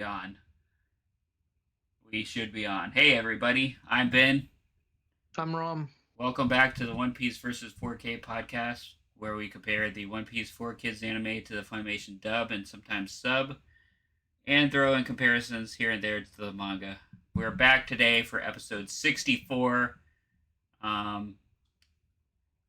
we on? We should be on. Hey, everybody. I'm Ben. I'm Rom. Welcome back to the One Piece versus 4K podcast, where we compare the One Piece 4 Kids anime to the Funimation dub and sometimes sub, and throw in comparisons here and there to the manga. We're back today for episode 64. Um,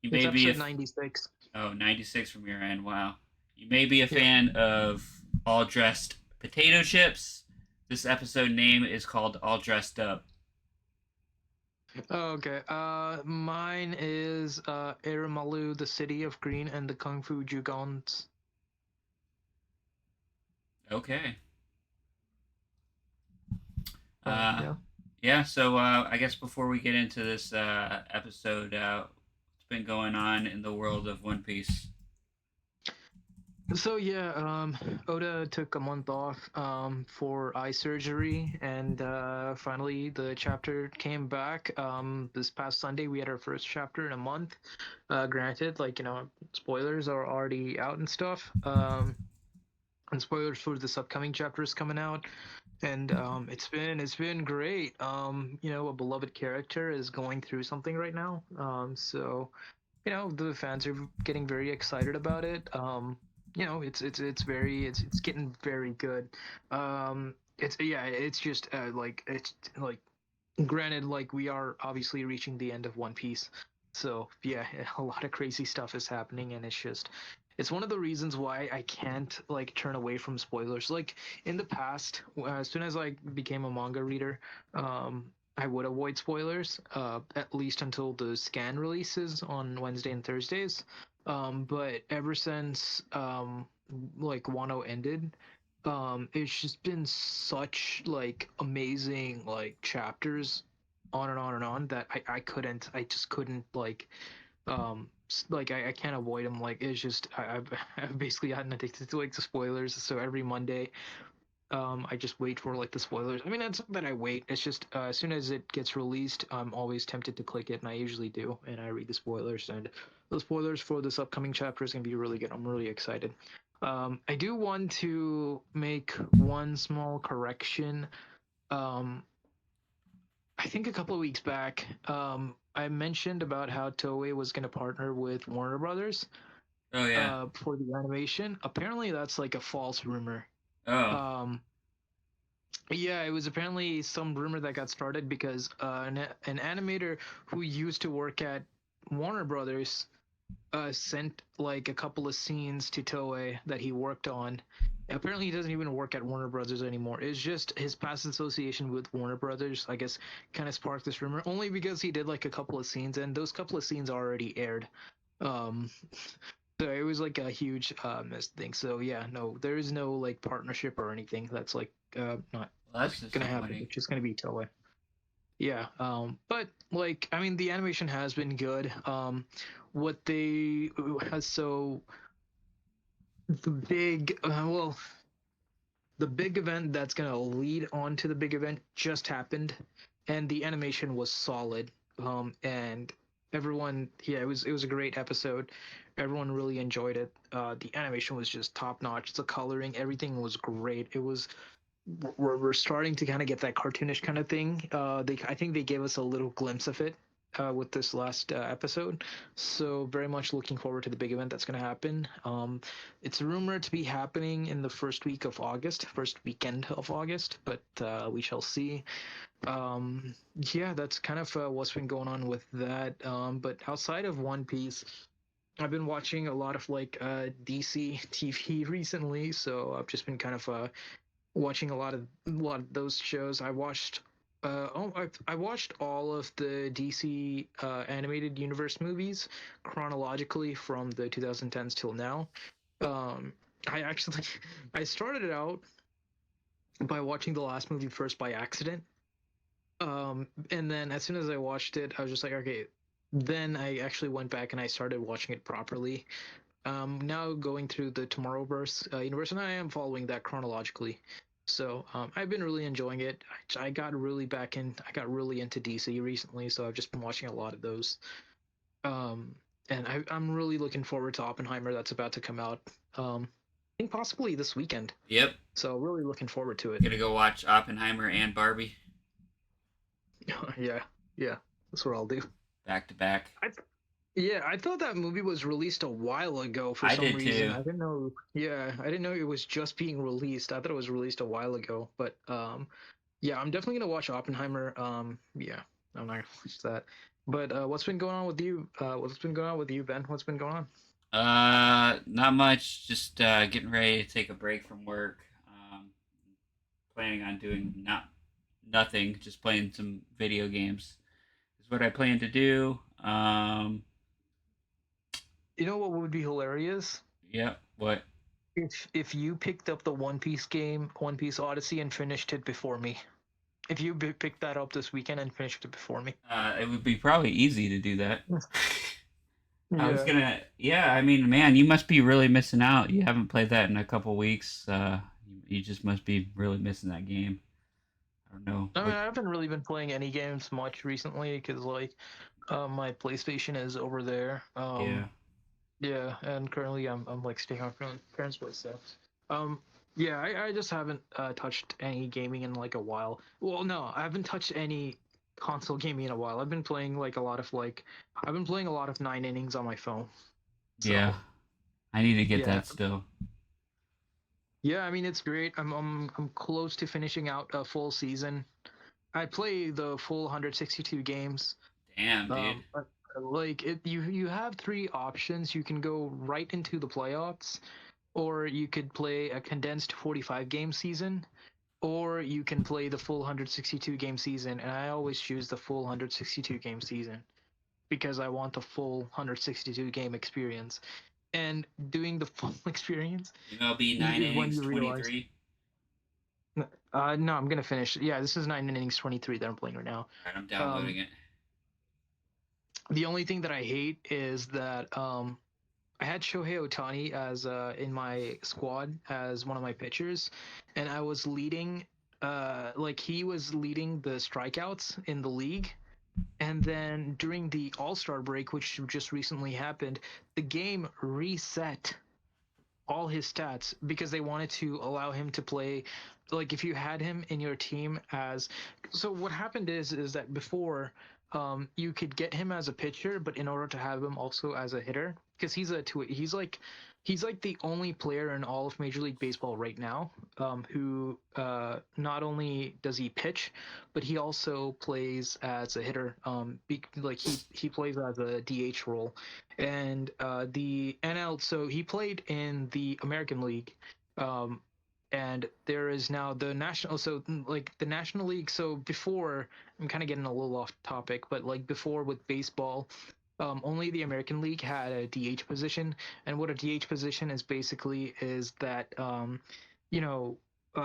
you It's may be a episode 96. 96 from your end. Wow. You may be a Yep. fan of All Dressed Potato Chips. This episode name is called All Dressed Up. Okay. Mine is Iramalu, the City of Green, and the Kung Fu Jugons. Okay. So Uh, yeah. yeah, so I guess before we get into this episode, what's been going on in the world of One Piece? So yeah. Oda took a month off for eye surgery, and finally the chapter came back. This past Sunday we had our first chapter in a month. Granted, spoilers are already out and stuff. And spoilers for this upcoming chapter is coming out. And it's been great. A beloved character is going through something right now. So the fans are getting very excited about it. It's getting very good. It's just like granted, like we are obviously reaching the end of One Piece. So yeah, a lot of crazy stuff is happening, and it's one of the reasons why I can't like turn away from spoilers. Like in the past, as soon as I became a manga reader, I would avoid spoilers, at least until the scan releases on Wednesday and Thursdays. But ever since like Wano ended, it's just been such like amazing like chapters on and on and on that I just couldn't I can't avoid them. Like it's just I've basically gotten addicted to like the spoilers. So every Monday, I just wait for like the spoilers. I mean, that's not that I wait. It's just as soon as it gets released, I'm always tempted to click it, and I usually do, and I read the spoilers. And the spoilers for this upcoming chapter is gonna be really good. I'm really excited. I do want to make one small correction. Um, I think a couple of weeks back, I mentioned about how Toei was going to partner with Warner Brothers Oh, yeah. for the animation. Apparently, that's like a false rumor. Oh, Um, yeah, it was apparently some rumor that got started because an animator who used to work at Warner Brothers sent like a couple of scenes to Toei that he worked on. Apparently, he doesn't even work at Warner Brothers anymore. It's just his past association with Warner Brothers, I guess, kind of sparked this rumor. Only because he did like a couple of scenes, and those couple of scenes already aired. Um, so it was like a huge missed thing. So yeah, no, there is no like partnership or anything. That's like not well, like that's gonna happen. disappointing. It's just gonna be Toei. Yeah, but like I mean, the animation has been good. What they has so the big well, the big event that's gonna lead on to the big event just happened, and the animation was solid. And everyone, yeah, it was a great episode. Everyone really enjoyed it. The animation was just top notch. The coloring, everything was great. It was we're starting to kind of get that cartoonish kind of thing. I think they gave us a little glimpse of it with this last episode. So very much looking forward to the big event that's going to happen. It's rumored to be happening in the first week of August, first weekend of August, but we shall see. Um, yeah, that's kind of what's been going on with that. But outside of One Piece, I've been watching a lot of like DC TV recently, so I've just been kind of watching a lot of those shows. I watched all of the DC animated universe movies chronologically from the 2010s till now. Um, I actually I started it out by watching the last movie first by accident. And then as soon as I watched it, I was just like, okay. Then I actually went back and I started watching it properly. Now going through the Tomorrowverse universe, and I am following that chronologically. So I've been really enjoying it. I got really back in. I got really into DC recently, so I've just been watching a lot of those. Um, and I'm really looking forward to Oppenheimer that's about to come out. Um, think possibly this weekend. Yep. So really looking forward to it. Gonna go watch Oppenheimer and Barbie Yeah, yeah, that's what I'll do. back to back. I Yeah, I thought that movie was released a while ago for I some did reason. too. I didn't know. Yeah, I didn't know it was just being released. I thought it was released a while ago. But yeah, I'm definitely gonna watch Oppenheimer. Yeah, I'm not gonna watch that. But what's been going on with you? What's been going on with you, Ben? What's been going on? Not much. Just getting ready to take a break from work. Planning on doing nothing. Just playing some video games is what I plan to do. You know what would be hilarious? Yep. What? If you picked up the One Piece game, One Piece Odyssey, and finished it before me. If you picked that up this weekend and finished it before me. It would be probably easy to do that. I was Yeah. gonna. Yeah. I mean, man, you must be really missing out. You haven't played that in a couple weeks. You just must be really missing that game. I don't know. I mean, What? I haven't really been playing any games much recently because like my PlayStation is over there. Yeah. Yeah, and currently I'm like staying on parents' place. So, um, yeah, I just haven't touched any gaming in like a while. Well, no, I haven't touched any console gaming in a while. I've been playing a lot of Nine Innings on my phone. Yeah. So I need to get yeah, that still. yeah. I mean, it's great. I'm close to finishing out a full season. I play the full 162 games. Damn, dude. But, like you have three options. You can go right into the playoffs, or you could play a condensed 45 game season, or you can play the full 162 game season. And I always choose the full 162 game season because I want the full 162 game experience. And doing the full experience MLB nine is when innings you twenty realize, three. no, I'm gonna finish. Yeah, this is 9 innings 23 that I'm playing right now. All right, I'm Um, downloading it. the only thing that I hate is that I had Shohei Otani as in my squad as one of my pitchers, and I was leading. Like he was leading the strikeouts in the league, and then during the All Star break, which just recently happened, the game reset all his stats because they wanted to allow him to play. Like if you had him in your team as, so what happened is that before you could get him as a pitcher, but in order to have him also as a hitter, because he's like the only player in all of Major League Baseball right now who not only does he pitch, but he also plays as a hitter. Like he plays as a DH role, and the NL. So he played in the American League, um, and there is now the national. So like the National League. So before, I'm kind of getting a little off topic, but like before with baseball. Only the American League had a DH position, and what a DH position is basically is that you know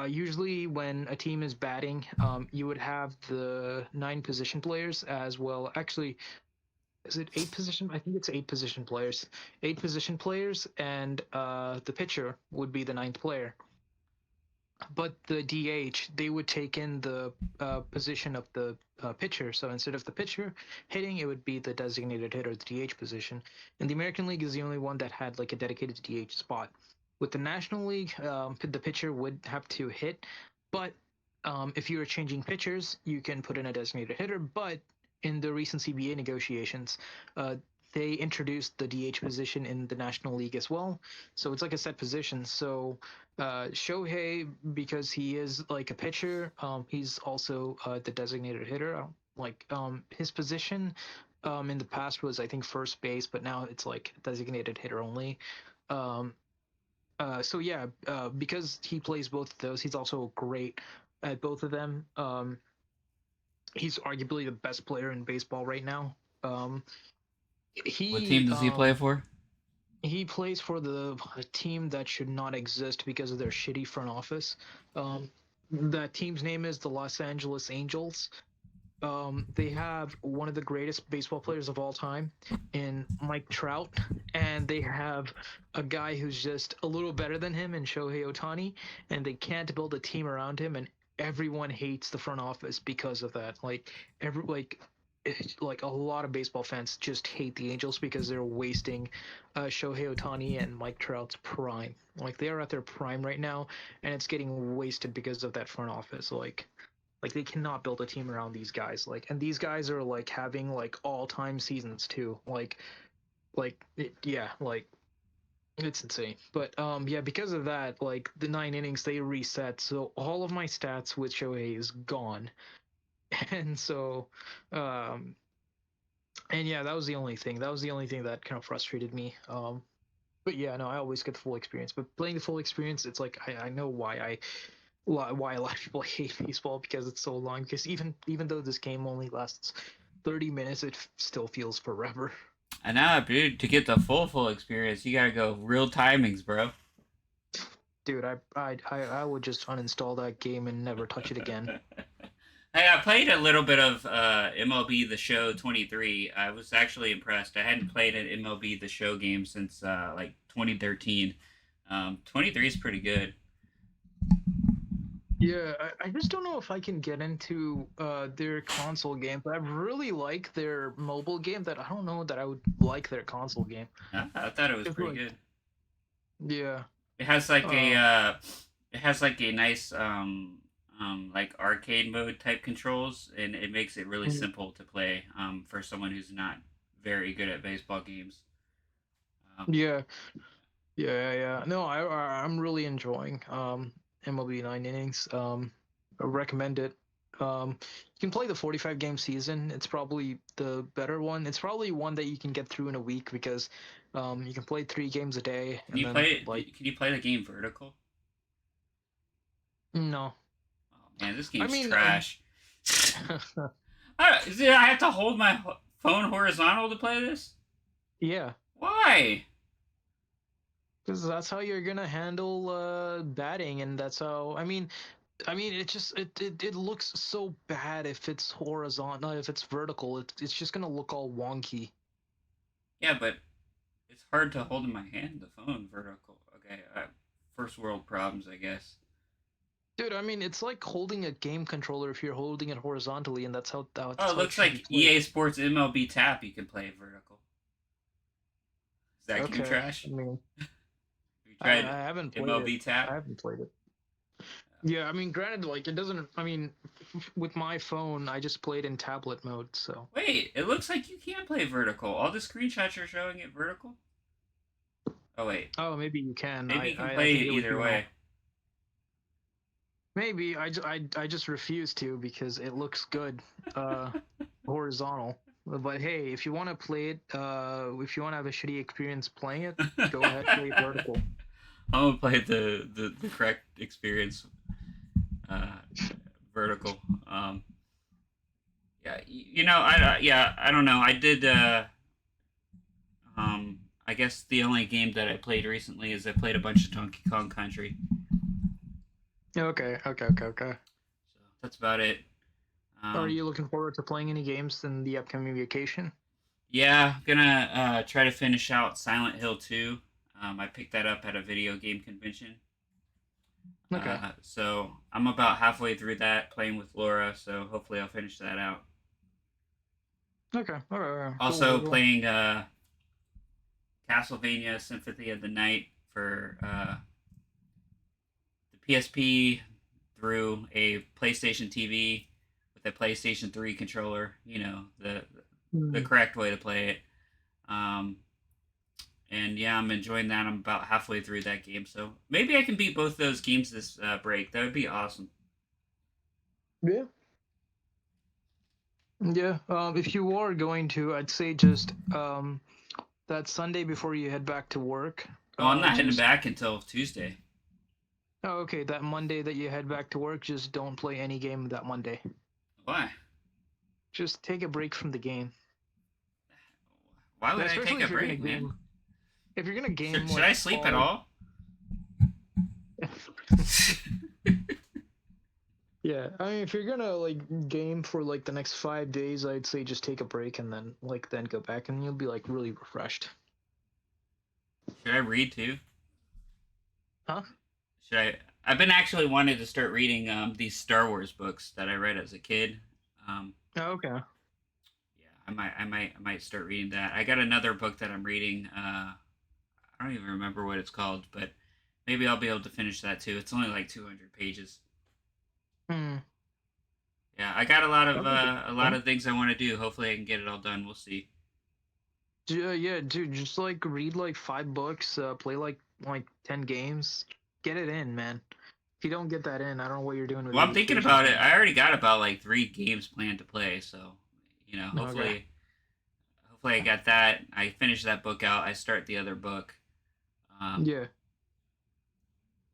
usually when a team is batting, you would have the nine position players as well. Actually, is it eight position? I think it's eight position players. Eight position players, and the pitcher would be the ninth player. But the DH, they would take in the position of the pitcher. So instead of the pitcher hitting, it would be the designated hitter, the DH position. And the American League is the only one that had like a dedicated DH spot. With the National League, the pitcher would have to hit, but if you are changing pitchers, you can put in a designated hitter. But in the recent CBA negotiations, uh, they introduced the DH position in the National League as well. So it's like a set position. So Shohei, because he is like a pitcher, he's also the designated hitter. His position in the past was I think first base, but now it's like designated hitter only. Um, so yeah, because he plays both of those, he's also great at both of them. He's arguably the best player in baseball right now. Um, What team he does he play for? he plays for the a team that should not exist because of their shitty front office. That team's name is the Los Angeles Angels. They have one of the greatest baseball players of all time in Mike Trout, and they have a guy who's just a little better than him in Shohei Otani, and they can't build a team around him, and everyone hates the front office because of that. Like like a lot of baseball fans just hate the Angels because they're wasting Shohei Ohtani and Mike Trout's prime. Like they are at their prime right now, and it's getting wasted because of that front office. Like they cannot build a team around these guys. Like, and these guys are like having like all time seasons too. Yeah, like it's insane. But yeah, because of that, like the 9 innings they reset, so all of my stats with Shohei is gone. And so um and yeah, that was the only thing. That was the only thing that kind of frustrated me. But yeah, no, I always get the full experience. But playing the full experience, it's like I know why a lot of people hate baseball because it's so long. Because even though this game only lasts 30 minutes, it still feels forever. And now, dude, to get the full experience, you gotta go real timings, bro. Dude, I would just uninstall that game and never touch it again. Hey, I played a little bit of MLB The Show 23. I was actually impressed. I hadn't played an MLB The Show game since like 2013. 23 is pretty good. Yeah, I just don't know if I can get into their console game, but I really like their mobile game. That I don't know that I would like their console game. I thought it was It's pretty like, good. yeah, It has like a um, it has like a nice like arcade mode type controls, and it makes it really mm, simple to play for someone who's not very good at baseball games. Um, yeah, yeah. No, I'm really enjoying MLB 9 innings. I recommend it. You can play the 45 game season. It's probably the better one. It's probably one that you can get through in a week because you can play 3 games a day can and you then play it? like Can you play the game vertical? no. Oh man, this I game's mean, trash. I have to hold my phone horizontal to play this. yeah, Why? because that's how you're gonna handle batting, and that's how. I mean, it looks so bad if it's horizontal. If it's vertical, it's just gonna look all wonky. Yeah, but it's hard to hold in my hand the phone vertical. Okay, first world problems, I guess. Dude, I mean, it's like holding a game controller if you're holding it horizontally, and Oh, that's it how it looks should be like played. EA Sports MLB Tap. You can play vertical. Is that game Okay, I trash? mean, Have you I tried haven't played it. MLB I Tap? haven't played it. Yeah, I mean, granted, like it doesn't. I mean, with my phone, I just played in tablet mode, so. Wait, it looks like you can play vertical. All the screenshots are showing it vertical. Oh wait, Oh, maybe you can. maybe you can I play think it it was either doing all. way. Maybe I just refuse to because it looks good horizontal. But hey, if you want to play it, if you want to have a shitty experience playing it, go ahead play it vertical. I'm gonna play the correct experience uh, vertical. Yeah, yeah, I don't know. I did. I guess the only game that I played recently is I played a bunch of Donkey Kong Country. Okay. So that's about it. Are Um, you looking forward to playing any games in the upcoming vacation? yeah, gonna try to finish out Silent Hill 2. I picked that up at a video game convention. Okay. So I'm about halfway through that, playing with Laura. So hopefully I'll finish that out. Okay. All right. Also Cool. playing Castlevania Symphony of the Night for the PSP through a PlayStation TV with a PlayStation 3 controller. You know the Hmm. correct way to play it. Um, and yeah, I'm enjoying that. I'm about halfway through that game, so maybe I can beat both those games this break. That would be awesome. Yeah. Yeah. If you are going to, I'd say just that Sunday before you head back to work, Oh, I'm not heading just back until Tuesday. oh, okay, that Monday that you head back to work, just don't play any game that Monday. Why? Just take a break from the game. Why would I take Especially a if you're gonna break, man? game. If you're gonna game Should like I sleep at all. all? Yeah, I mean, if you're gonna like game for like the next 5 days, I'd say just take a break and then go back, and you'll be like really refreshed. Should I read too? Huh? Should I? I've been actually wanting to start reading these Star Wars books that I read as a kid. Um, Oh, okay. I might start reading that. I got another book that I'm reading. I don't even remember what it's called, but maybe I'll be able to finish that too. It's only like 200 pages. Hmm. Yeah, I got a lot of Okay. things I want to do. Hopefully, I can get it all done. We'll see. Yeah, dude, just like read like 5 books, play like 10 games, get it in, man. If you don't get that in, I don't know what you're doing with Well, I'm your thinking patience, about it. man. I already got about like 3 games planned to play, so Okay. hopefully I got that. I finish that book out. I start the other book. Um, Yeah.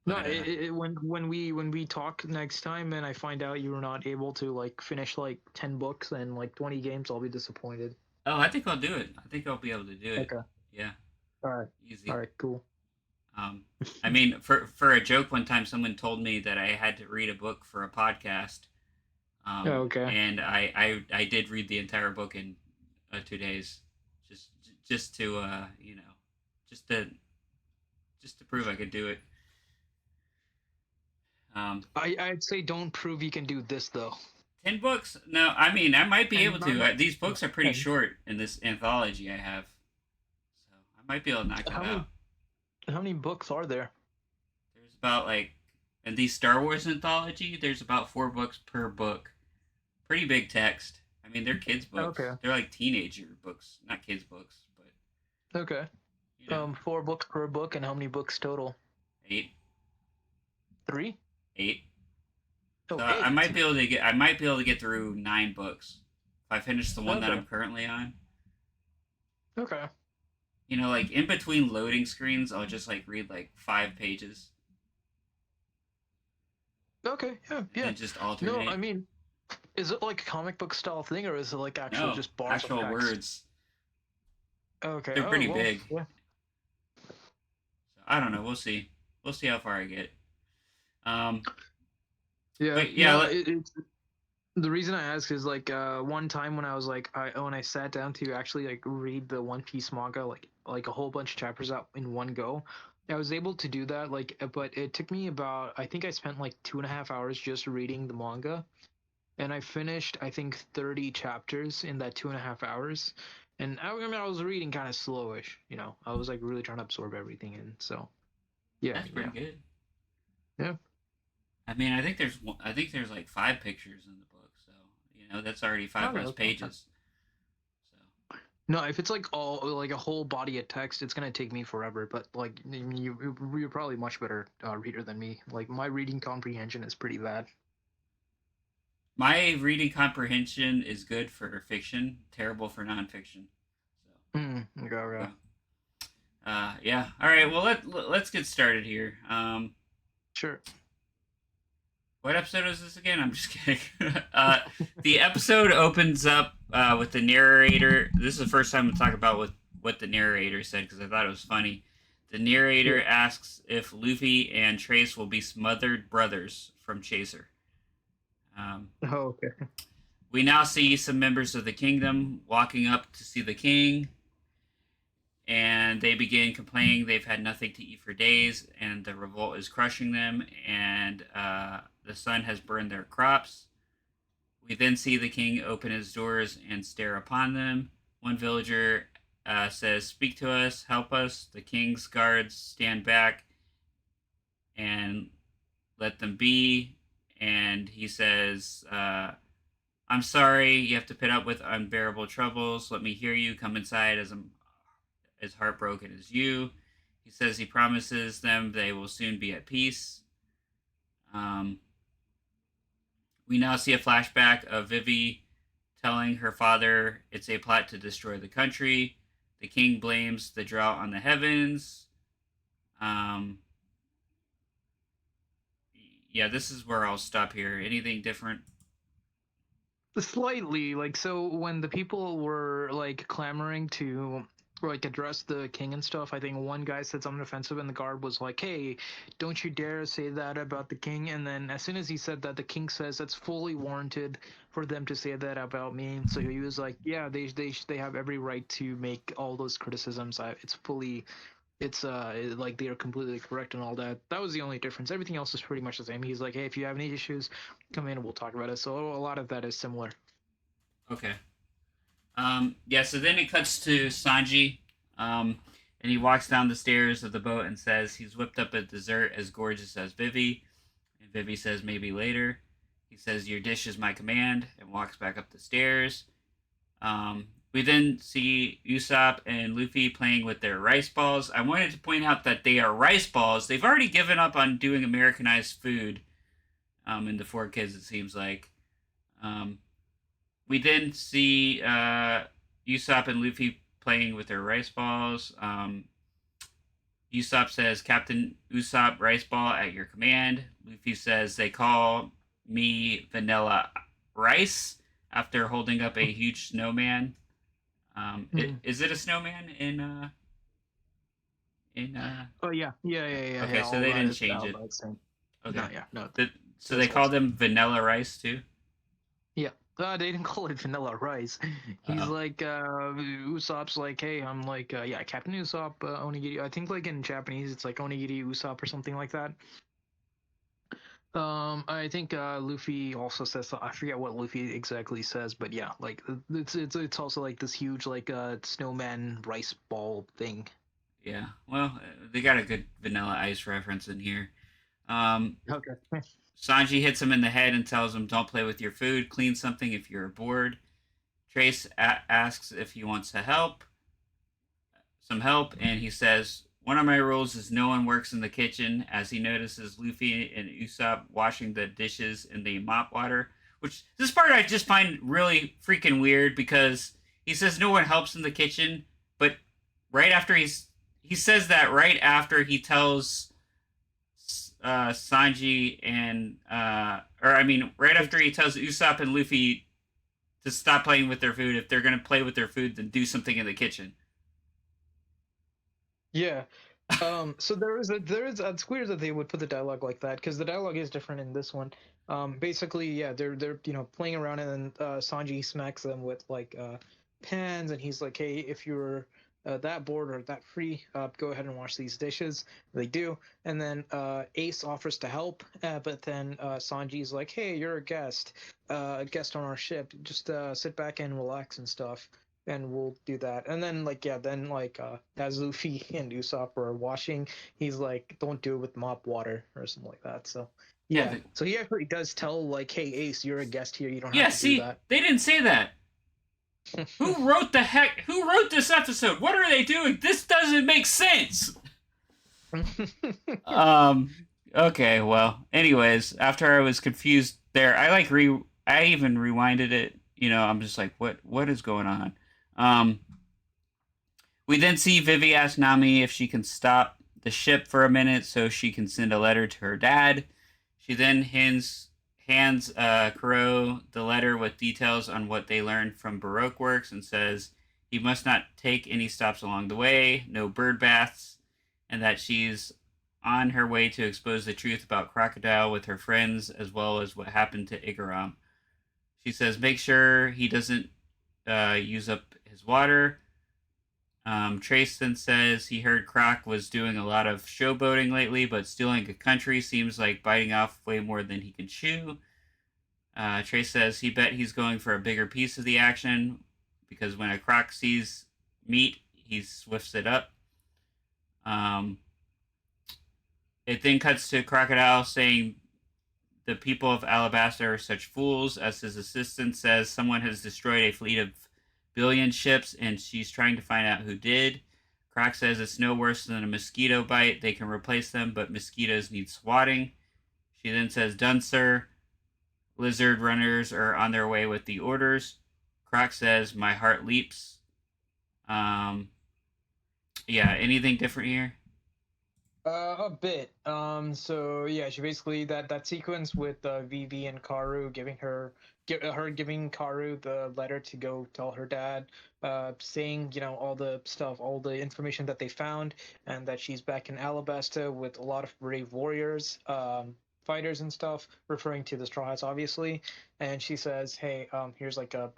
No, but when we talk next time and I find out you were not able to like finish like 10 books and like 20 games, I'll be disappointed. oh, I think I'll do it. I think I'll be able to do it. Okay. Yeah, All right. All easy. right. Cool. Um, I mean, for a joke, one time someone told me that I had to read a book for a podcast, Okay. and I did read the entire book in 2 days, just just to just to just to prove I could do it. Um, I'd say don't prove you can do this though. 10 books? No, I mean I might be And able to. These not books are pretty 10. short in this anthology I have, so I might be able to knock that How out. many how many books are there? There's about like in the Star Wars anthology, there's about 4 books per book. Pretty big text. I mean, they're kids' books. Okay. They're like teenager books, not kids' books, but Okay. you know, 4 books per book, and how many books total? 8, 3? 8. So Oh, I might eight. be able to get. I might be able to get through 9 books if I finish the one that Okay. I'm currently on. Okay. Like in between loading screens, I'll just like read like 5 pages Okay. Yeah. and Yeah. then just No, I alternate. mean, is it like a comic book style thing, or is it like actual No, just bars of actual text? words. Okay. They're Oh pretty well. big. Yeah. So I don't know. We'll see. We'll see how far I get. Um, Yeah. but yeah, No, it's the reason I ask is like one time when I was like when I sat down to actually like read the One Piece manga like a whole bunch of chapters out in one go. I was able to do that but it took me about I think I spent like 2.5 hours just reading the manga, and I finished I think 30 chapters in that 2.5 hours. And I mean I was reading kind of slowish, I was like really trying to absorb everything in. So yeah, that's pretty yeah, good. yeah. I mean, I think there's like 5 pictures in the book, so that's already five Oh, less okay. pages. So No, if it's like all like a whole body of text, it's gonna take me forever. But like you're probably much better reader than me. Like my reading comprehension is pretty bad. my reading comprehension is good for fiction, terrible for nonfiction. So Okay, there we okay. go. Yeah. All right. Well, let's get started here. Sure. What episode is this again? I'm just kidding. The episode opens up with the narrator. This is the first time we talk about what the narrator said because I thought it was funny. The narrator Yeah. asks if Luffy and Trace will be smothered brothers from Chaser. Um, Oh, okay. we now see some members of the kingdom walking up to see the king, and they begin complaining they've had nothing to eat for days, and the revolt is crushing them, and the sun has burned their crops. We then see the king open his doors and stare upon them. One villager says, "Speak to us, help us." The king's guards stand back and let them be. And he says, "I'm sorry, you have to put up with unbearable troubles. Let me hear you. Come inside as I'm as heartbroken as you." He says he promises them they will soon be at peace. Um, we now see a flashback of Vivi telling her father it's a plot to destroy the country. The king blames the drought on the heavens. Um, yeah, this is where I'll stop here. Anything different? Slightly, like so when the people were like clamoring to like address the king and stuff, I think one guy said something offensive and the guard was like, "Hey, don't you dare say that about the king." And then as soon as he said that, the king says it's fully warranted for them to say that about me. So he was like, "Yeah, they have every right to make all those criticisms. It's like they are completely correct and all that." That was the only difference. Everything else is pretty much the same. He's like, "Hey, if you have any issues, come in and we'll talk about it." So a lot of that is similar. Okay. Yeah, so then it cuts to Sanji, um, and he walks down the stairs of the boat and says he's whipped up a dessert as gorgeous as Vivi. And Vivi says maybe later. He says your dish is my command and walks back up the stairs. We then see Usopp and Luffy playing with their rice balls. I wanted to point out that they are rice balls. They've already given up on doing Americanized food in the Four Kids, it seems like. Um, we then see Usopp and Luffy playing with their rice balls. Usopp says, Captain Usopp, rice ball at your command. Luffy says, they call me Vanilla Rice after holding up a huge snowman. Mm. Is it a snowman in Oh yeah, yeah, yeah, yeah, Okay, yeah. so All they that didn't is change it. about same. No, Okay. yeah, no, So they that's all call same. them vanilla rice too? Yeah. They didn't call it vanilla rice. He's Oh. like, Usopp's like, hey, I'm like, yeah, Captain Usopp, Onigiri. I think like in Japanese it's like Onigiri Usopp or something like that. I think Luffy also says I forget what Luffy exactly says, but yeah, like it's also like this huge like snowman rice ball thing. Yeah. Well, they got a good vanilla ice reference in here. Um, Okay. Sanji hits him in the head and tells him, "Don't play with your food. Clean something if you're bored." Trace asks if he wants to help, some help, and he says, "One of my rules is no one works in the kitchen." As he notices Luffy and Usopp washing the dishes in the mop water, which this part I just find really freaking weird because he says no one helps in the kitchen, but right after he says that right after he tells Sanji and or I mean right after he tells Usopp and Luffy to stop playing with their food. If they're gonna play with their food, then do something in the kitchen. Yeah. So there is it's weird that they would put the dialogue like that because the dialogue is different in this one. Basically, yeah, they're playing around and then Sanji smacks them with like pans and he's like, hey, if you're that bored or that free, go ahead and wash these dishes. They do, and then Ace offers to help, but then Sanji's like, hey, you're a guest on our ship. Just sit back and relax and stuff and we'll do that. And then like yeah, then like as Luffy and Usopp are washing, he's like, don't do it with mop water or something like that. So Yeah, yeah. So he actually does tell like, hey Ace, you're a guest here, you don't have yeah. to do See, that. they didn't say that. Who wrote the heck? Who wrote this episode? What are they doing? This doesn't make sense. Um. Okay. Well. Anyways, after I was confused there, I like re. I even rewinded it. I'm just like, what is going on? Um. We then see Vivi ask Nami if she can stop the ship for a minute so she can send a letter to her dad. She then hands Kuro the letter with details on what they learned from Baroque works and says he must not take any stops along the way, no bird baths, and that she's on her way to expose the truth about Crocodile with her friends as well as what happened to Igaram. She says make sure he doesn't use up his water. Trace then says he heard Croc was doing a lot of showboating lately, but stealing a country seems like biting off way more than he can chew. Trace says he bet he's going for a bigger piece of the action because when a Croc sees meat, he swifts it up. Um, it then cuts to Crocodile saying the people of Alabasta are such fools, as his assistant says someone has destroyed a fleet of billion ships and she's trying to find out who did. Croc says it's no worse than a mosquito bite. They can replace them, but mosquitoes need swatting. She then says, done, sir. Lizard runners are on their way with the orders. Croc says, my heart leaps. Um, yeah, anything different here? A bit. So yeah, she basically that sequence with Vivi and Karu her giving Karu the letter to go tell her dad, saying all the stuff, all the information that they found, and that she's back in Alabasta with a lot of brave warriors, fighters and stuff, referring to the Straw Hats obviously. And she says, "Hey, here's like a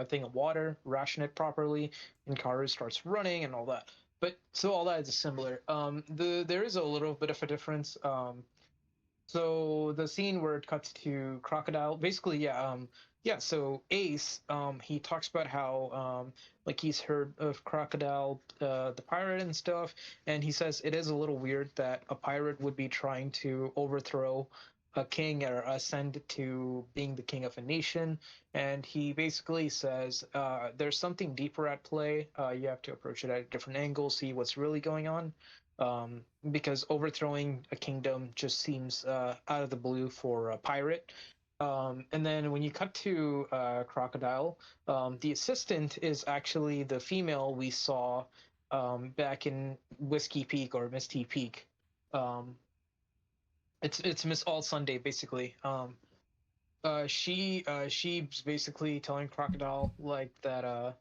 thing of water, ration it properly." And Karu starts running and all that, but so all that is similar. There is a little bit of a difference. So the scene where it cuts to Crocodile, basically, yeah. So Ace, he talks about how, like he's heard of Crocodile, the pirate and stuff, and he says it is a little weird that a pirate would be trying to overthrow a king or ascend to being the king of a nation. And he basically says, there's something deeper at play. You have to approach it at a different angle, see what's really going on. Because overthrowing a kingdom just seems out of the blue for a pirate. And then when you cut to Crocodile, the assistant is actually the female we saw back in Whiskey Peak or Misty Peak. Um, it's Miss All Sunday basically. She's basically telling Crocodile like that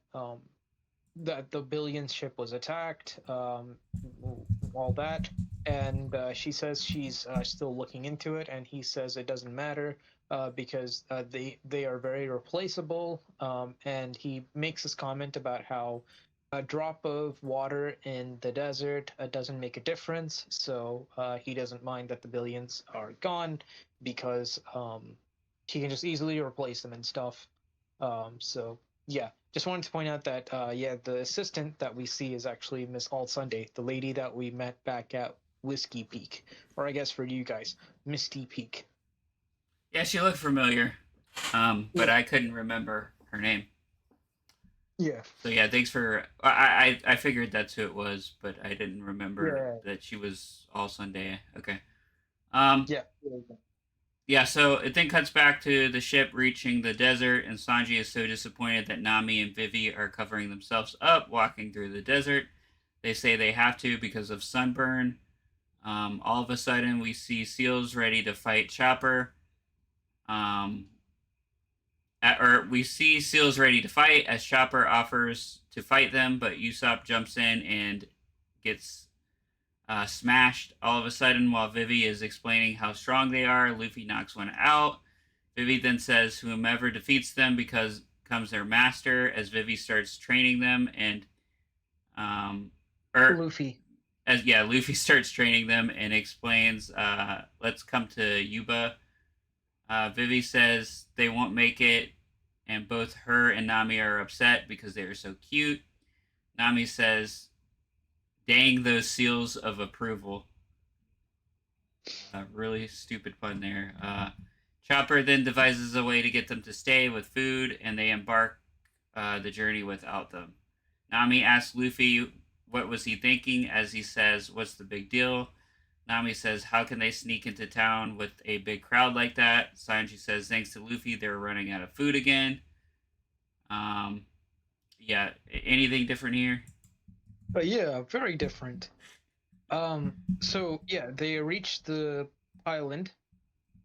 the Billions ship was attacked, all that. And she says she's still looking into it, and he says it doesn't matter because they are very replaceable. And he makes this comment about how a drop of water in the desert doesn't make a difference. So he doesn't mind that the Billions are gone because he can just easily replace them and stuff. So yeah, just wanted to point out that yeah, the assistant that we see is actually Miss All Sunday, the lady that we met back at Whiskey Peak, or I guess for you guys, Misty Peak. Yeah, she looked familiar, but Yeah, I couldn't remember her name. yeah, So yeah, thanks for. I figured that's who it was, but I didn't remember yeah, that she was all Sunday. Okay. Um. yeah. Yeah. So it then cuts back to the ship reaching the desert, and Sanji is so disappointed that Nami and Vivi are covering themselves up walking through the desert. They say they have to because of sunburn. All of a sudden, we see seals ready to fight Chopper. Um, or we see seals ready to fight as Chopper offers to fight them, but Usopp jumps in and gets smashed. All of a sudden, while Vivi is explaining how strong they are, Luffy knocks one out. Vivi then says, "Whomever defeats them becomes their master." As Vivi starts training them, and um, or Luffy. as yeah, Luffy starts training them and explains, "Let's come to Yuba." Vivi says they won't make it, and both her and Nami are upset because they are so cute. Nami says, "Dang those seals of approval." Really stupid pun there. Chopper then devises a way to get them to stay with food, and they embark the journey without them. Nami asks Luffy what was he thinking as he says, "What's the big deal?" Nami says, "How can they sneak into town with a big crowd like that?" Sanji says, "Thanks to Luffy, they're running out of food again." Um, yeah, anything different here? But yeah, very different. So yeah, they reach the island.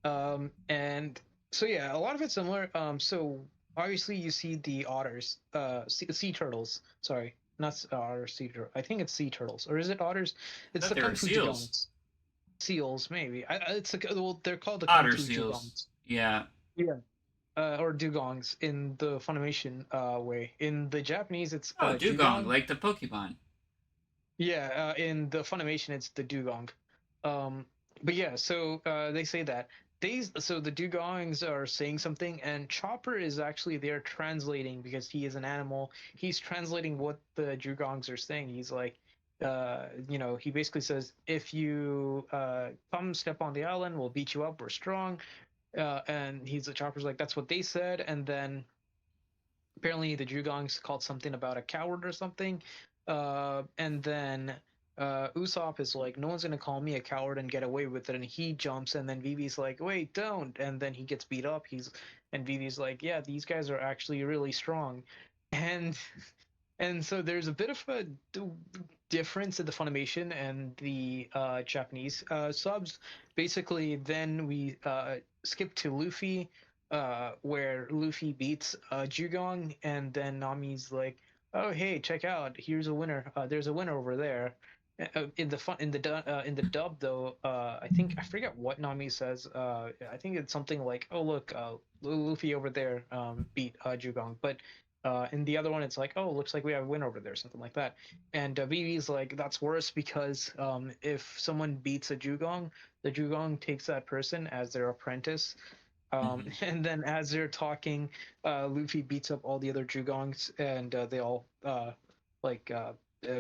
And so yeah, a lot of it's similar. So obviously you see the otters, sea turtles. Sorry, not otters, sea turtle. I think it's sea turtles, or is it otters? I It's thought the they were kung fu seals. dugongs. Seals, maybe. It's a, well, they're called the kung Otter fu seals. dugongs. Yeah. Yeah. Or dugongs in the Funimation way. In the Japanese, it's Oh, dugong, dugong. like the Pokemon. Yeah, in the Funimation, it's the dugong. Um, but yeah, so they say that so the dugongs are saying something, and Chopper is actually there translating because he is an animal. He's translating what the dugongs are saying. He's like, he basically says, if you come step on the island, we'll beat you up. We're strong. And he's the Chopper's like, that's what they said, and then apparently the Dugongs called something about a coward or something. And then Usopp is like, no one's gonna call me a coward and get away with it. And he jumps, and then Vivi's like, wait, don't. And then he gets beat up. And Vivi's like, yeah, these guys are actually really strong. And so there's a bit of a difference in the Funimation and the Japanese subs. Basically, then we skip to Luffy, where Luffy beats Jugong, and then Nami's like, "Oh, hey, check out! Here's a winner. There's a winner over there." In the dub though, I think I forget what Nami says. I think it's something like, "Oh look, Luffy over there beat Jugong," but in the other one, it's like, oh, looks like we have a win over there, something like that. And BB's like, that's worse because if someone beats a Jugong, the dugong takes that person as their apprentice. Hmm. And then as they're talking, Luffy beats up all the other dugongs, and they all like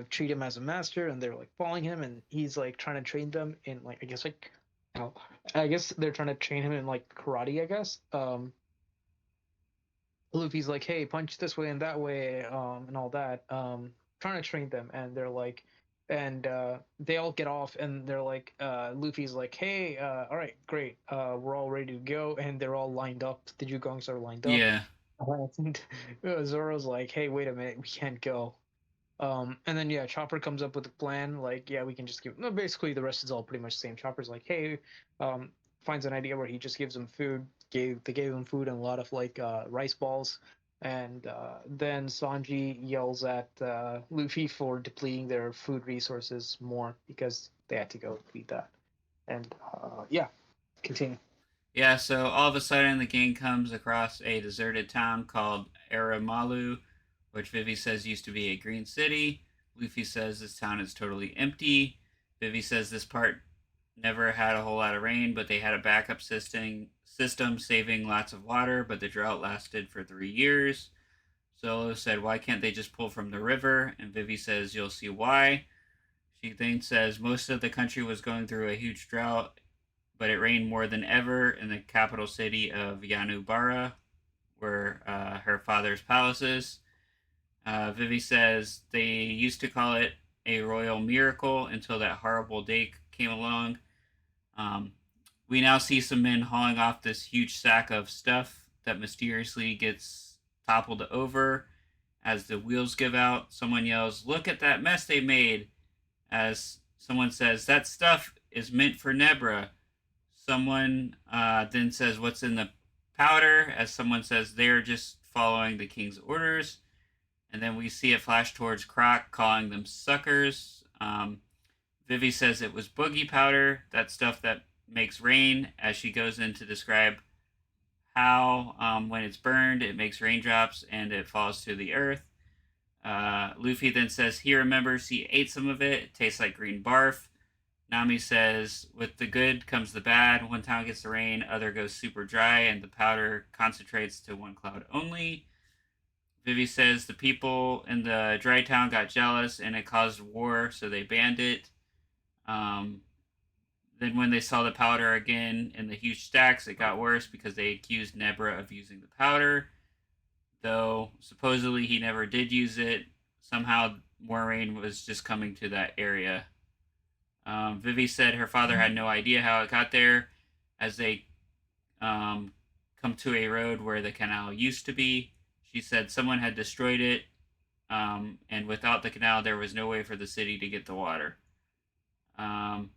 treat him as a master, and they're like following him, and he's like trying to train them in like I guess like how I guess they're trying to train him in like karate. I guess. Luffy's like, hey, punch this way and that way, and all that, trying to train them, and they're like, and they all get off, and they're like, Luffy's like, hey, all right, great, we're all ready to go, and they're all lined up. The Dugongs are lined up, Yeah. and Zoro's like, hey, wait a minute, we can't go. And then yeah, Chopper comes up with a plan. Like, yeah, we can just give. No, basically the rest is all pretty much the same. Chopper's like, hey, um, finds an idea where he just gives them food. They gave him food and a lot of like rice balls. And then Sanji yells at Luffy for depleting their food resources more because they had to go feed that. And yeah, continue. Yeah, so all of a sudden the gang comes across a deserted town called Aramalu, which Vivi says used to be a green city. Luffy says this town is totally empty. Vivi says this part never had a whole lot of rain, but they had a backup system saving lots of water, but the drought lasted for 3 years. Solo said, why can't they just pull from the river? And Vivi says, you'll see why. She then says most of the country was going through a huge drought, but it rained more than ever in the capital city of Yanubara, where her father's palace is. Vivi says they used to call it a royal miracle until that horrible day came along. Um, we now see some men hauling off this huge sack of stuff that mysteriously gets toppled over as the wheels give out. Someone yells, look at that mess they made, as someone says, that stuff is meant for Nebra. Someone then says, what's in the powder? As someone says, they're just following the king's orders. And then we see it flash towards Croc, calling them suckers. Vivi says it was boogie powder, that stuff that makes rain, as she goes in to describe how, when it's burned, it makes raindrops and it falls to the earth. Luffy then says he remembers he ate some of it. It tastes like green barf. Nami says, with the good comes the bad. One town gets the rain, other goes super dry, and the powder concentrates to one cloud only. Vivi says the people in the dry town got jealous and it caused war, so they banned it. Um, then, when they saw the powder again in the huge stacks, it got worse because they accused Nebra of using the powder. Though supposedly he never did use it, somehow more rain was just coming to that area. Vivi said her father had no idea how it got there, as they um, come to a road where the canal used to be. She said someone had destroyed it, and without the canal, there was no way for the city to get the water. Um,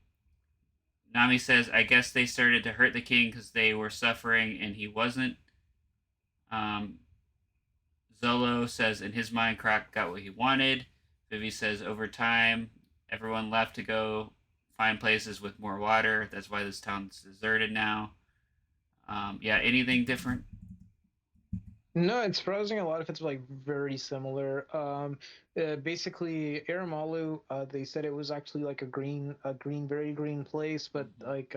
Nami says, I guess they started to hurt the king because they were suffering and he wasn't. Um, Zolo says, in his mind, Croc got what he wanted. Vivi says, over time, everyone left to go find places with more water. That's why this town's deserted now. Yeah, anything different? No, it's surprising. A lot of it's like very similar. Basically, Eremalu, they said it was actually like very green place, but Mm-hmm. like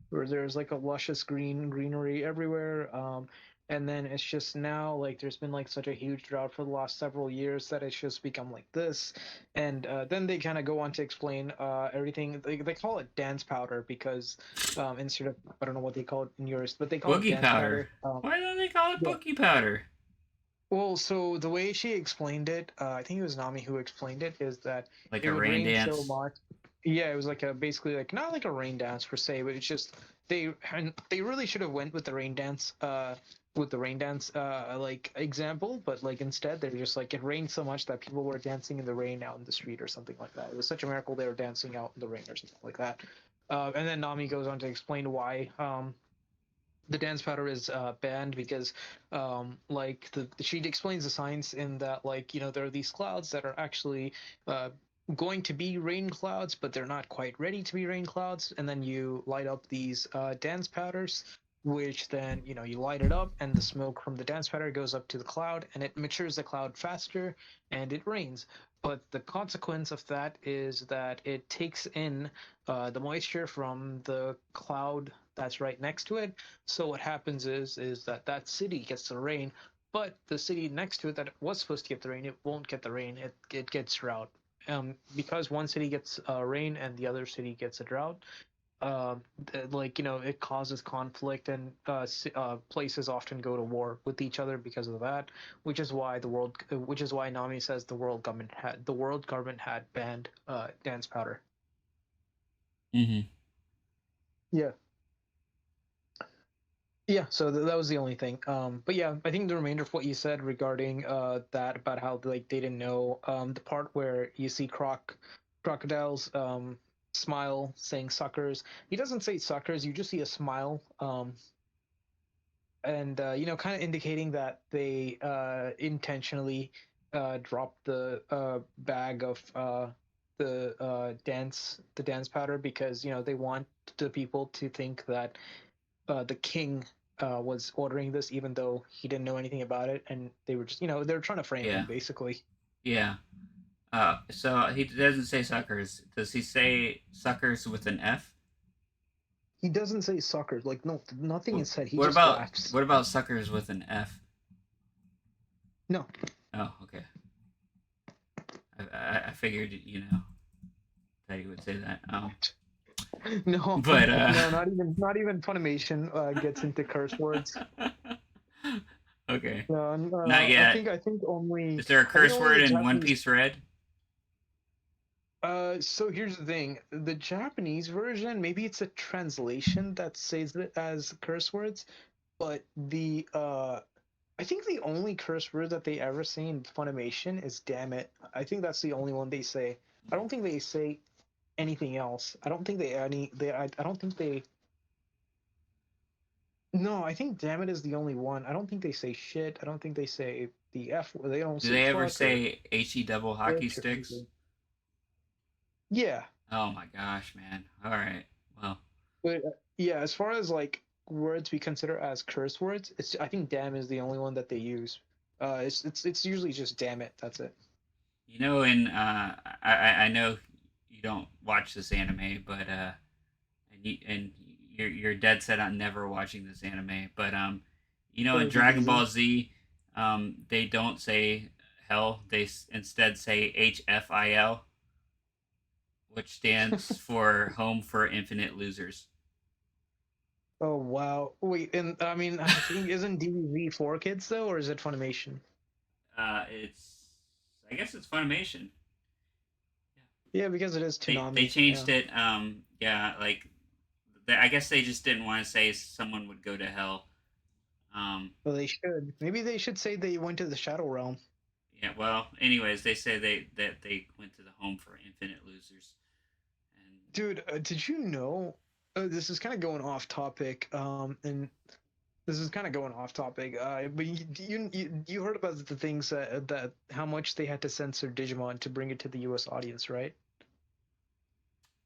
where there's like a luscious greenery everywhere. And then it's just now like there's been like such a huge drought for the last several years that it's just become like this. And then they kind of go on to explain everything. They call it dance powder because instead of I don't know what they call it in yours, but they call it Boogie dance powder. powder. Why don't they call it Yeah. boogie powder? Well, so the way she explained it, I think it was Nami who explained it, is that Like it a would rain rain so dance? much. Yeah, it was like a basically like not like a rain dance per se, but it's just they really should have went with the rain dance like example, but like instead they're just like it rained so much that people were dancing in the rain out in the street or something like that. It was such a miracle they were dancing out in the rain or something like that. And then Nami goes on to explain why the dance powder is banned because like she explains the science in that like there are these clouds that are actually uh, going to be rain clouds but they're not quite ready to be rain clouds, and then you light up these dance powders which then you light it up, and the smoke from the dance powder goes up to the cloud, and it matures the cloud faster, and it rains. But the consequence of that is that it takes in the moisture from the cloud that's right next to it. So what happens is that that city gets the rain, but the city next to it that was supposed to get the rain, it won't get the rain. It gets drought. Because one city gets rain and the other city gets a drought, like it causes conflict, and places often go to war with each other because of that, which is why Nami says the world government had banned dance powder. Mm-hmm. Yeah. Yeah, so that was the only thing. But yeah, I think the remainder of what you said regarding that about how like they didn't know the part where you see crocodiles smile saying suckers. He doesn't say suckers. You just see a smile. And kind of indicating that they intentionally dropped the bag of the dance powder because they want the people to think that the king was ordering this, even though he didn't know anything about it, and they were just they were trying to frame him Yeah. basically. Yeah. So he doesn't say suckers. Does he say suckers with an F? He doesn't say suckers, like no, nothing is said. He What just about laughs. what about suckers with an F? No. Oh, okay. I figured that he would say that. No, But no, not even Funimation gets into curse words. okay, No, not I yet. think Is there a I think curse only word the in One Japanese. Piece Red? So here's the thing: the Japanese version, maybe it's a translation that says it as curse words, but I think the only curse word that they ever say in Funimation is "damn it." I think that's the only one they say. I don't think they say anything else. I don't think I don't think they. No, I think "damn it" is the only one. I don't think they say shit. I don't think they say the f. They don't Do say they ever fuck or say he double hockey bitch or sticks? anything. Yeah, Oh my gosh, man! All right, well, but yeah, as far as like words we consider as curse words, it's I think "damn" is the only one that they use. It's usually just "damn it." That's it. in I know you don't watch this anime, but and you're dead set on never watching this anime, but in Oh, Dragon DBZ. Ball Z, they don't say hell; they instead say HFIL, which stands for Home for Infinite Losers. Oh wow. Wait, and I mean, I think isn't DBZ for kids though, or is it Funimation? It's I guess it's Funimation. Yeah. Yeah, because it is They Toonami. changed Yeah. it. Yeah, like I guess they just didn't want to say someone would go to hell. Well, they should. Maybe they should say they went to the Shadow Realm. Yeah. Well, anyways, they say they went to the Home for Infinite Losers, and Dude, did you know? This is kind of going off topic. And this is kind of going off topic. But you heard about the things that how much they had to censor Digimon to bring it to the U.S. audience, right?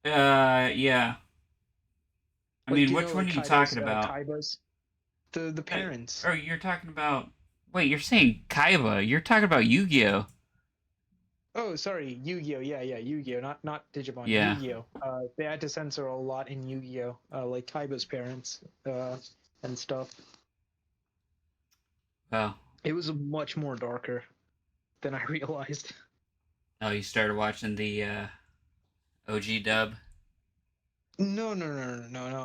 yeah. I Like, mean, do you which know one the are you talking about? Kaibas, the parents? Oh, you're talking about. Wait, you're saying Kaiba? You're talking about Yu-Gi-Oh? Oh, sorry, Yu-Gi-Oh. Yeah, yeah, Yu-Gi-Oh. Not Digimon. Yeah. Yu-Gi-Oh. They had to censor a lot in Yu-Gi-Oh. Like Kaiba's parents, and stuff. Well, It was much more darker than I realized. oh, you started watching the OG dub. No.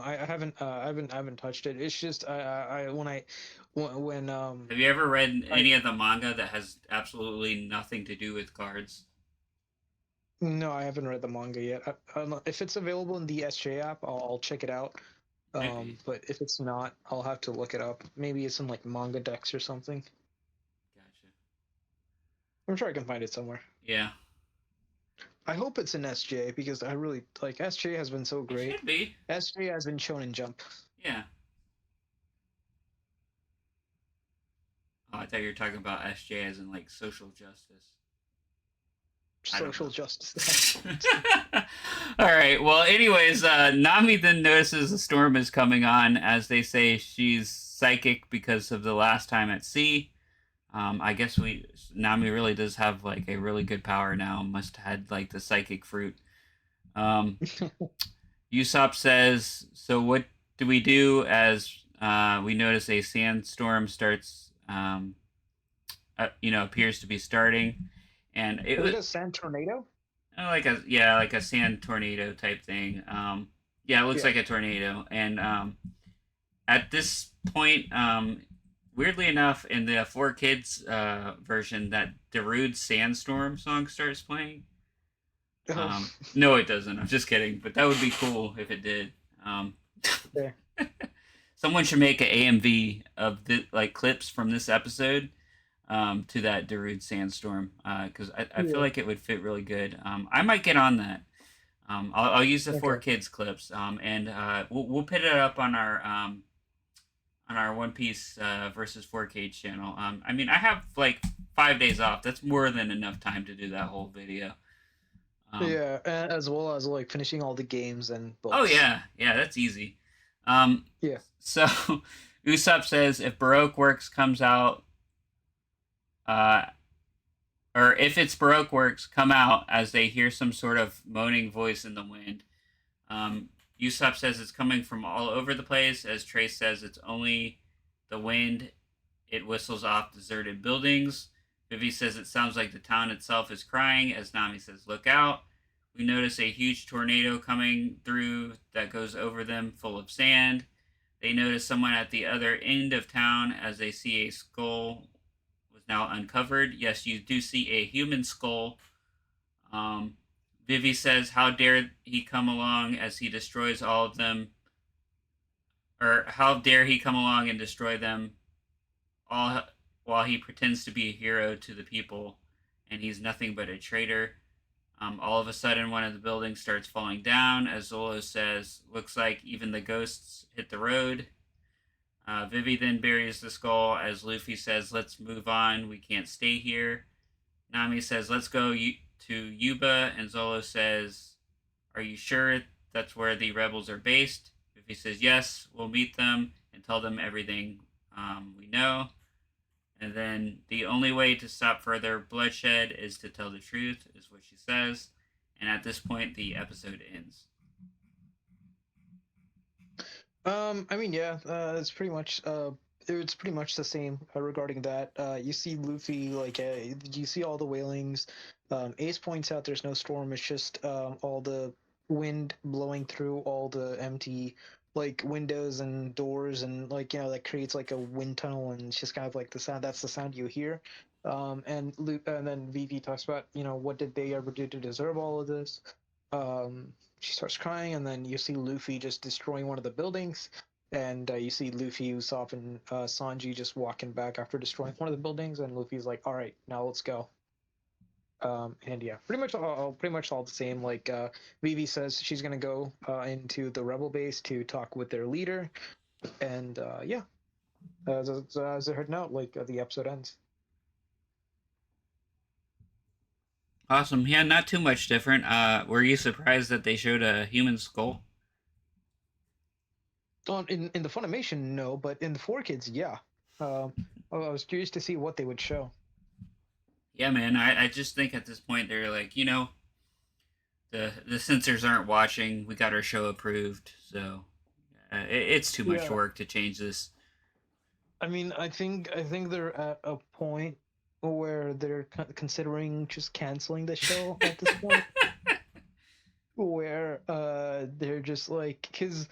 I haven't touched it. It's just I when Have you ever read I any of the manga that has absolutely nothing to do with cards? no, I haven't read the manga yet. If it's available in the SJ app, I'll check it out. Should be. But if it's not, I'll have to look it up. Maybe it's in like manga decks or something. Gotcha. I'm sure I can find it somewhere. Yeah. I hope it's in SJ because I really like SJ has been so It great. should be. SJ has been shown in Jump. Yeah. Oh, I thought you were talking about SJ as in like social justice. I don't social know. justice that. All right. Well, anyways, Nami then notices a storm is coming on, as they say she's psychic because of the last time at sea. I guess we Nami really does have like a really good power now. Must have had like the psychic fruit. Um, Usopp says, "So what do we do?" As we notice a sandstorm starts, appears to be starting, and it Is was it a sand tornado? like a sand tornado type thing. Yeah, it looks Yeah. like a tornado, and at this point, weirdly enough, in the Four Kids version, that Darude Sandstorm song starts playing. Oh, No, it doesn't. I'm just kidding, but that would be cool if it did. Um, okay. Someone should make an AMV of the like clips from this episode to that Darude Sandstorm because I feel Yeah. like it would fit really good. I might get on that. I'll use the Four Okay. Kids clips and we'll put it up on our One Piece versus 4K channel. I mean, I have like 5 days off. That's more than enough time to do that whole video. Um, Yeah, as well as like finishing all the games and oh books. yeah, yeah, that's easy. Um, Yeah. so Usopp says if Baroque Works comes out, uh, or if it's Baroque Works come out as they hear some sort of moaning voice in the wind. Um, Usopp says it's coming from all over the place. As Trace says, it's only the wind. It whistles off deserted buildings. Vivi says it sounds like the town itself is crying. As Nami says, look out. We notice a huge tornado coming through that goes over them, full of sand. They notice someone at the other end of town as they see a skull was now uncovered. Yes, you do see a human skull. Um, Vivi says, how dare he come along as he destroys all of them, or how dare he come along and destroy them all while he pretends to be a hero to the people, and he's nothing but a traitor. All of a sudden, one of the buildings starts falling down. As Zolo says, looks like even the ghosts hit the road. Vivi then buries the skull as Luffy says, let's move on. We can't stay here. Nami says, let's go to Yuba. And Zolo says, are you sure that's where the rebels are based? Vivi says, yes, we'll meet them and tell them everything we know. And then the only way to stop further bloodshed is to tell the truth, is what she says. And at this point, the episode ends. I mean, yeah, it's pretty much the same regarding that. You see Luffy, like, you see all the whalings. Ace points out there's no storm. It's just all the wind blowing through all the empty like windows and doors, and like that creates like a wind tunnel, and it's just kind of like the sound. That's the sound you hear. And then Vivi talks about what did they ever do to deserve all of this. She starts crying, and then you see Luffy just destroying one of the buildings, and you see Luffy, Usopp, and Sanji just walking back after destroying one of the buildings, and Luffy's like, "All right, now let's go." And yeah, pretty much all the same. Like Vivi says, she's gonna go into the rebel base to talk with their leader, and yeah, as I heard now, like the episode ends. Awesome. Yeah, not too much different. Were you surprised that they showed a human skull? In the Funimation, no, but in the Four Kids, yeah. I was curious to see what they would show. Yeah, man. I just think at this point they're like, the censors aren't watching. We got our show approved, so it's too much Yeah, work to change this. I mean, I think they're at a point where they're considering just canceling the show at this point, where they're just like because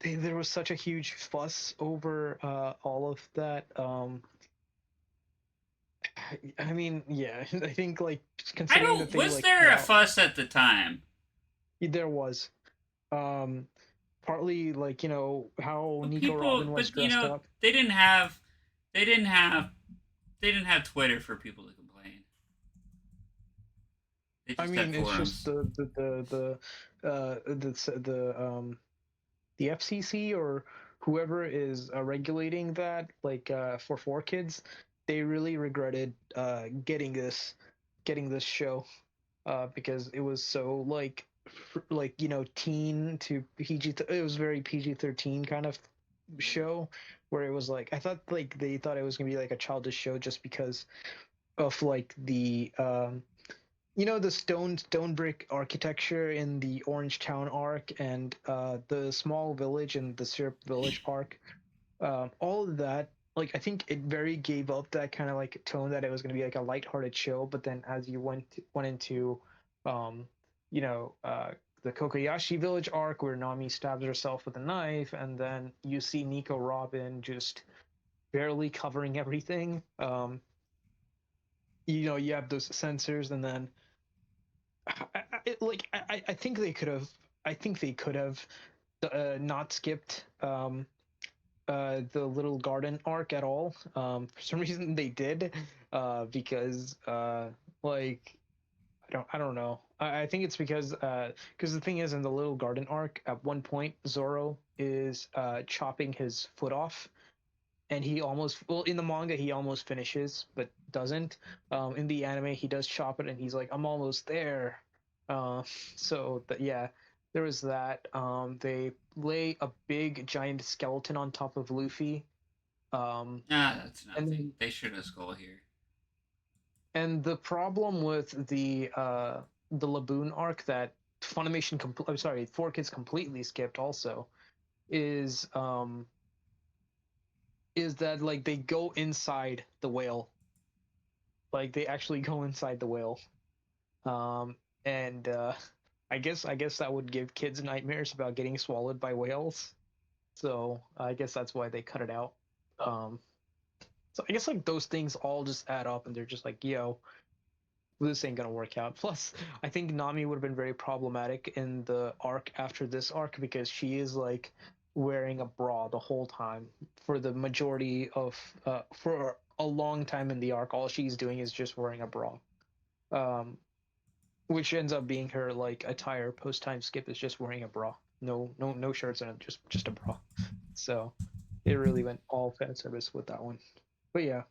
there was such a huge fuss over all of that. I mean, yeah, I think like I considering that don't. they Was like there put a out fuss at the time? there was um partly like how But Nico people, Robin was but dressed up. they didn't have, they didn't have, they didn't have Twitter for people to complain. They I just had mean, it's just forums. the FCC or whoever is regulating that, like for Four Kids, they really regretted getting this show. because it was so like teen to PG. It was very PG-13 kind of Mm. show, where it was like I thought like they thought it was gonna be like a childish show just because of like the the stone brick architecture in the Orange Town arc and the small village and the syrup village arc, all of that. Like I think it very gave up that kind of like tone that it was going to be like a lighthearted show, but then as you went into um you know the Kokoyashi village arc where Nami stabs herself with a knife, and then you see Nico Robin just barely covering everything. You have those sensors, and then I think they could have. I think they could have not skipped the little garden arc at all. For some reason they did, because like I don't know. I think it's because the thing is, in the little garden arc, at one point Zoro is chopping his foot off, and he almost, well, in the manga he almost finishes but doesn't. In the anime he does chop it and he's like, I'm almost there. uh so that, yeah, there was that. They lay a big giant skeleton on top of Luffy. um Ah, that's nothing. and They should have skull here. and the problem with the Laboon arc that I'm sorry, 4 Kids completely skipped also, is that like they go inside the whale. Like they actually go inside the whale. Um, and I guess that would give kids nightmares about getting swallowed by whales. So I guess that's why they cut it out. Um, so I guess like those things all just add up, and they're just like, yo, this ain't gonna work out. Plus, I think Nami would have been very problematic in the arc after this arc because she is like wearing a bra the whole time for the majority of for a long time in the arc. All she's doing is just wearing a bra. Um, which ends up being her like attire post time skip is just wearing a bra, no shirts and just a bra. So it really went all fan service with that one. But yeah,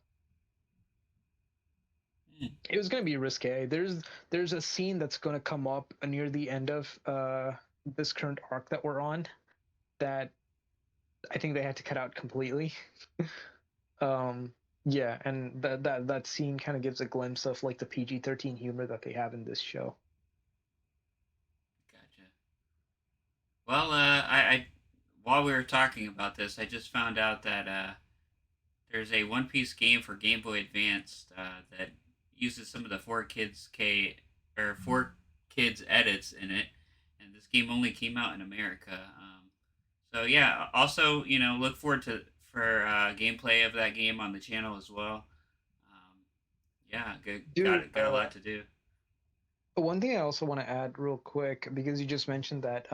Mm. it was gonna be risque. There's a scene that's gonna come up near the end of this current arc that we're on that I think they had to cut out completely. um yeah, and that scene kind of gives a glimpse of like the PG-13 humor that they have in this show. Gotcha. Well, I while we were talking about this, I just found out that there's a One Piece game for Game Boy Advance that uses some of the Four Kids edits in it, and this game only came out in America. So yeah, also look forward to for gameplay of that game on the channel as well. Um, yeah, good, Dude, got a lot to do. one thing I also want to add real quick, because you just mentioned that,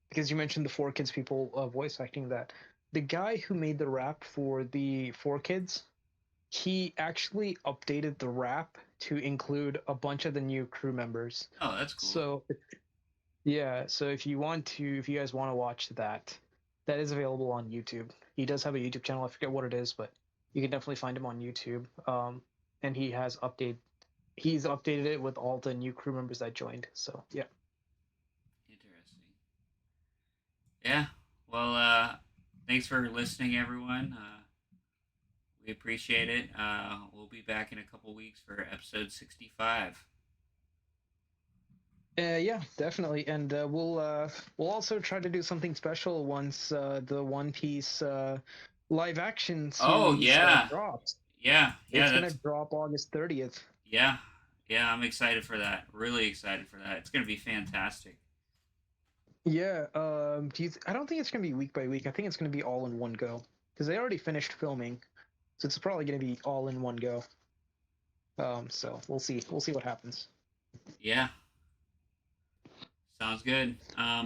because you mentioned the 4 Kids people voice acting that, the guy who made the rap for the 4 Kids, he actually updated the rap to include a bunch of the new crew members. Oh, that's cool. So yeah, so if you guys want to watch that, that is available on YouTube. He does have a YouTube channel. I forget what it is, but you can definitely find him on YouTube. And he's updated it with all the new crew members that joined. So yeah. Interesting. Yeah. Well, thanks for listening, everyone. We appreciate it. We'll be back in a couple weeks for episode 65. Yeah, definitely, and we'll also try to do something special once the One Piece live action Oh series yeah, drops. yeah. It's gonna That's drop August 30th. yeah, yeah. I'm excited for that. Really excited for that. It's gonna be fantastic. Yeah. I don't think it's gonna be week by week. I think it's gonna be all in one go because they already finished filming, so it's probably gonna be all in one go. So we'll see. We'll see what happens. Yeah, sounds good. Yeah.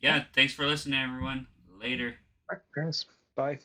Yeah. Thanks for listening, everyone. Later. All right, guys. Bye.